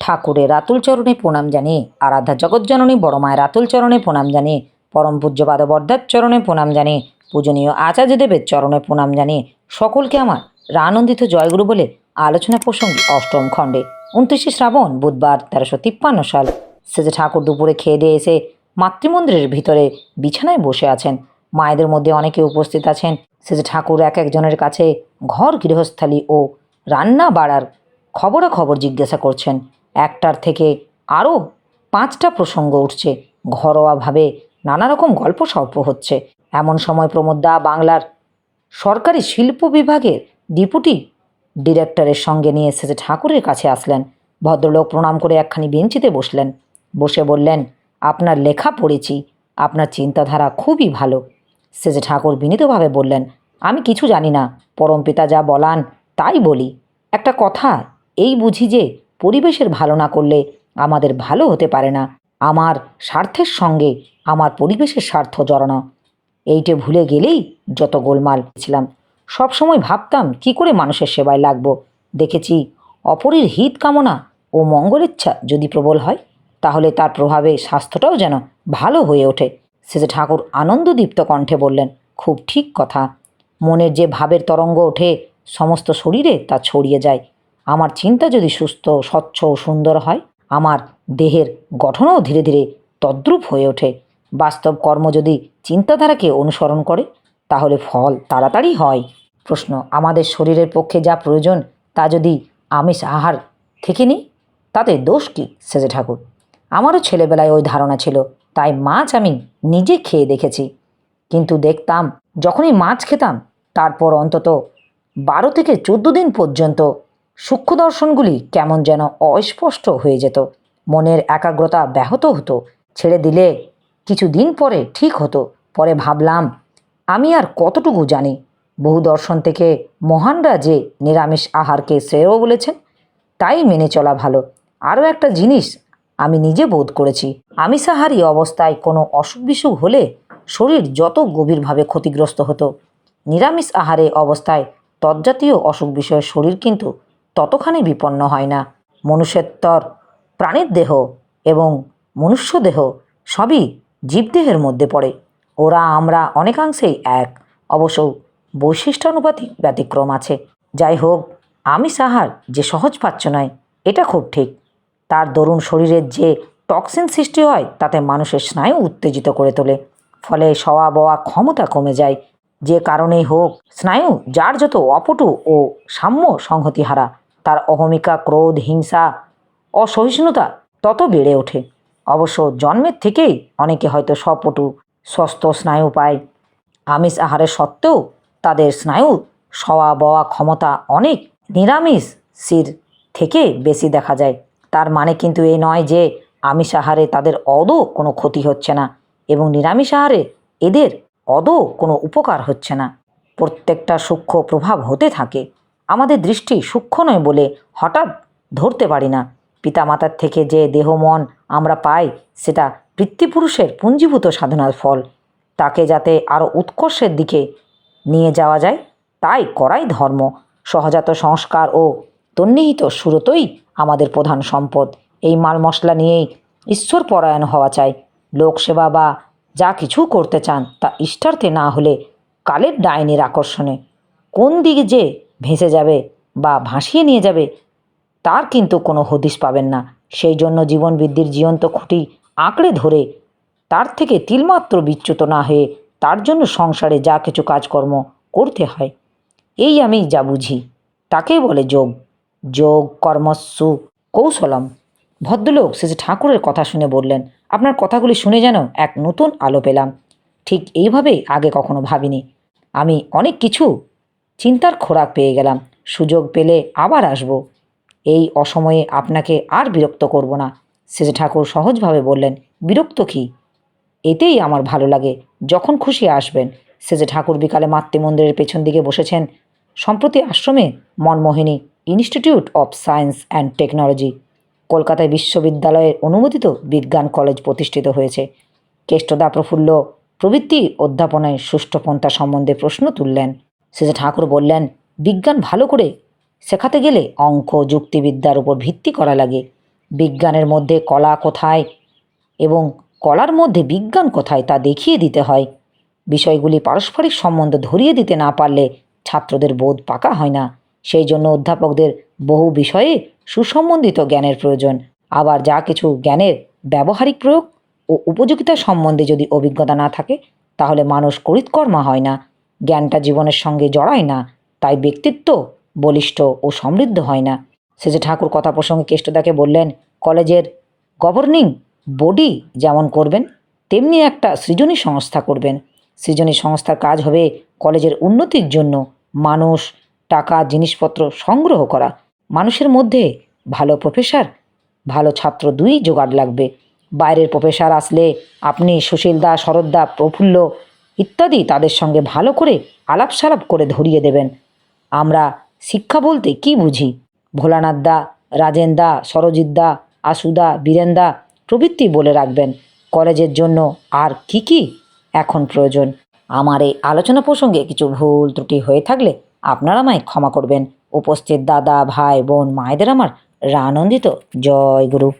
ঠাকুরের আতুল চরণে প্রণাম জানিয়ে, আরাধ্যা জগৎজননী বড় মায়ের আতুল চরণে প্রণাম জানিয়ে, পরম পূজ্যপাদ বরদার চরণে প্রণাম জানিয়ে, পূজনীয় আচার্যদেবের চরণে প্রণাম জানিয়ে সকলকে আমার আনন্দিত জয়গুরু বলে আলোচনা প্রসঙ্গে অষ্টম খণ্ডে 29শে শ্রাবণ বুধবার 1353 সাল সেজে ঠাকুর দুপুরে খেয়ে দিয়ে এসে মাতৃমন্দিরের ভিতরে বিছানায় বসে আছেন। মায়েদের মধ্যে অনেকে উপস্থিত আছেন। সেজে ঠাকুর এক একজনের কাছে ঘর গৃহস্থালী ও রান্না বাড়ার খবরাখবর জিজ্ঞাসা করছেন। একটার থেকে আরও 5টা প্রসঙ্গ উঠছে। ঘরোয়াভাবে নানা রকম গল্প সল্প হচ্ছে। এমন সময় প্রমোদদা বাংলার সরকারি শিল্প বিভাগের ডেপুটি ডিরেক্টরের সঙ্গে নিয়ে এসেছে ঠাকুরের কাছে আসলেন। ভদ্রলোক প্রণাম করে একখানি বেঞ্চিতে বসলেন। বসে বললেন, আপনার লেখা পড়েছি, আপনার চিন্তাধারা খুবই ভালো। সেজে ঠাকুর বিনীতভাবে বললেন, আমি কিছু জানি না, পরমপিতা যা বলান তাই বলি। একটা কথা এই বুঝি যে পরিবেশের ভালো না করলে আমাদের ভালো হতে পারে না। আমার স্বার্থের সঙ্গে আমার পরিবেশের স্বার্থ জড়ানো, এইটে ভুলে গেলেই যত গোলমাল ছিলাম। সবসময় ভাবতাম কি করে মানুষের সেবায় লাগবো। দেখেছি অপরের হিত কামনা ও মঙ্গলেচ্ছা যদি প্রবল হয় তাহলে তার প্রভাবে স্বাস্থ্যটাও যেন ভালো হয়ে ওঠে। শেষে ঠাকুর আনন্দদীপ্ত কণ্ঠে বললেন, খুব ঠিক কথা। মনের যে ভাবের তরঙ্গ ওঠে সমস্ত শরীরে তা ছড়িয়ে যায়। আমার চিন্তা যদি সুস্থ স্বচ্ছ ও সুন্দর হয়, আমার দেহের গঠনও ধীরে ধীরে তদ্রূপ হয়ে ওঠে। বাস্তব কর্ম যদি চিন্তাধারাকে অনুসরণ করে তাহলে ফল তাড়াতাড়ি হয়। প্রশ্ন, আমাদের শরীরের পক্ষে যা প্রয়োজন তা যদি আমিষ আহার থেকে নিই তাতে দোষ কী? সেজে ঠাকুর, আমারও ছেলেবেলায় ওই ধারণা ছিল, তাই মাছ আমি নিজে খেয়ে দেখেছি। কিন্তু দেখতাম যখনই মাছ খেতাম তারপর অন্তত 12 থেকে 14 দিন পর্যন্ত সূক্ষ্ম দর্শনগুলি কেমন যেন অস্পষ্ট হয়ে যেত। মনের একাগ্রতা ব্যাহত হতো। ছেড়ে দিলে কিছু দিন পরে ঠিক হতো। পরে ভাবলাম, আমি আর কতটুকু জানি। বহু দর্শন থেকে মহানরা যে নিরামিষ আহারকে শ্রেয় বলেছেন তাই মেনে চলা ভালো। আরও একটা জিনিস আমি নিজে বোধ করেছি, আমিষাহারী অবস্থায় কোনো অসুখ বিসুখ হলে শরীর যত গভীরভাবে ক্ষতিগ্রস্ত হতো, নিরামিষ আহারে অবস্থায় তজ্জাতীয় অসুখ বিষয়ে শরীর কিন্তু ততখানি বিপন্ন হয় না। মনুষ্যেত্তর প্রাণীর দেহ এবং মনুষ্য দেহ সবই জীবদেহের মধ্যে পড়ে। ওরা আমরা অনেকাংশেই এক, অবশ্য বৈশিষ্ট্যানুপাতিক ব্যতিক্রম আছে। যাই হোক, আমিষ আহার যে সহজপাচ্য নয় এটা খুব ঠিক। তার দরুন শরীরের যে টক্সিন সৃষ্টি হয় তাতে মানুষের স্নায়ু উত্তেজিত করে তোলে, ফলে শোয়া বওয়া ক্ষমতা কমে যায়। যে কারণেই হোক, স্নায়ু যার যত অপটু ও সাম্য সংহতি হারা, তার অহমিকা, ক্রোধ, হিংসা, অসহিষ্ণুতা তত বেড়ে ওঠে। অবশ্য জন্মের থেকেই অনেকে হয়তো সপটু স্বস্থ স্নায়ু পায়। আমিষ আহারের সত্ত্বেও তাদের স্নায়ু শোয়া বওয়া ক্ষমতা অনেক নিরামিষের থেকে বেশি দেখা যায়। তার মানে কিন্তু এই নয় যে আমিষ আহারে তাদের অদৌ কোনো ক্ষতি হচ্ছে না এবং নিরামিষ আহারে এদের অদৌ কোনো উপকার হচ্ছে না। প্রত্যেকটা সূক্ষ্ম প্রভাব হতে থাকে। আমাদের দৃষ্টি সূক্ষ্ম নয় বলে হঠাৎ ধরতে পারি না। পিতামাতার থেকে যে দেহ মন আমরা পাই সেটা পিতৃপুরুষের পুঞ্জীভূত সাধনার ফল। তাকে যাতে আরও উৎকর্ষের দিকে নিয়ে যাওয়া যায় তাই করাই ধর্ম। সহজাত সংস্কার ও তন্নিহিত সুরতই আমাদের প্রধান সম্পদ। এই মাল মশলা নিয়েই ঈশ্বর পরায়ণ হওয়া চাই। লোকসেবা বা যা কিছু করতে চান তা ইষ্টার্থে না হলে কালের ডাইনির আকর্ষণে কোন দিকে যে ভেসে যাবে বা ভাসিয়ে নিয়ে যাবে তার কিন্তু কোনো হদিশ পাবেন না। সেই জন্য জীবন বৃদ্ধির জীবন্ত খুঁটি আঁকড়ে ধরে তার থেকে তিলমাত্র বিচ্যুত না হয়ে তার জন্য সংসারে যা কিছু কাজকর্ম করতে হয়, এই আমি যা বুঝি তাকেই বলে যোগ। যোগ কর্মস্যু কৌশলম। ভদ্রলোক শেষে ঠাকুরের কথা শুনে বললেন, আপনার কথাগুলি শুনে যেন এক নতুন আলো পেলাম। ঠিক এইভাবে আগে কখনো ভাবিনি। আমি অনেক কিছু চিন্তার খোরাক পেয়ে গেলাম। সুযোগ পেলে আবার আসব। এই অসময়ে আপনাকে আর বিরক্ত করব না। শেষে ঠাকুর সহজভাবে বললেন, বিরক্ত কি? এতেই আমার ভালো লাগে, যখন খুশি আসবেন। শেষে ঠাকুর বিকালে মাতৃমন্দিরের পেছন দিকে বসেছেন। সম্প্রতি আশ্রমে Manmohini institute of science and technology, কলকাতায় বিশ্ববিদ্যালয়ের অনুমোদিত বিজ্ঞান কলেজ প্রতিষ্ঠিত হয়েছে। কেষ্টদা প্রফুল্ল প্রভৃতি অধ্যাপনায় সুষ্ঠু পন্থা সম্বন্ধে প্রশ্ন তুললেন। শেষে ঠাকুর বললেন, বিজ্ঞান ভালো করে শেখাতে গেলে অঙ্ক যুক্তিবিদ্যার উপর ভিত্তি করা লাগে। বিজ্ঞানের মধ্যে কলা কোথায় এবং কলার মধ্যে বিজ্ঞান কোথায় তা দেখিয়ে দিতে হয়। বিষয়গুলি পারস্পরিক সম্বন্ধ ধরিয়ে দিতে না পারলে ছাত্রদের বোধ পাকা হয় না। সেই জন্য অধ্যাপকদের বহু বিষয়ে সুসম্বন্ধিত জ্ঞানের প্রয়োজন। আবার যা কিছু জ্ঞানের ব্যবহারিক প্রয়োগ ও উপযোগিতা সম্বন্ধে যদি অভিজ্ঞতা না থাকে, তাহলে মানুষ করিতকর্মা হয় না, জ্ঞানটা জীবনের সঙ্গে জড়ায় না, তাই ব্যক্তিত্ব বলিষ্ঠ ও সমৃদ্ধ হয় না। শেষে ঠাকুর কথা প্রসঙ্গে কেষ্টদাকে বললেন, কলেজের গভর্নিং বডি যেমন করবেন, তেমনি একটা সৃজনী সংস্থা করবেন। সৃজনী সংস্থার কাজ হবে কলেজের উন্নতির জন্য মানুষ, টাকা, জিনিসপত্র সংগ্রহ করা। মানুষের মধ্যে ভালো প্রফেসর, ভালো ছাত্র দুই জোগাড় লাগবে। বাইরের প্রফেসর আসলে আপনি সুশীলদা, শরৎদা, প্রফুল্ল ইত্যাদি তাদের সঙ্গে ভালো করে আলাপ সালাপ করে ধরিয়ে দেবেন আমরা শিক্ষা বলতে কি বুঝি। ভোলানাথদা, রাজেনদা, সরজিৎদা, আশুদা, বীরেনদা প্রভৃতি বলে রাখবেন কলেজের জন্য আর কি কি এখন প্রয়োজন। আমার এই আলোচনা প্রসঙ্গে কিছু ভুল ত্রুটি হয়ে থাকলে আপনারা আমায় ক্ষমা করবেন। উপস্থিত দাদা, ভাই, বোন, মায়েদের আমার রানন্দিত জয় গুরু।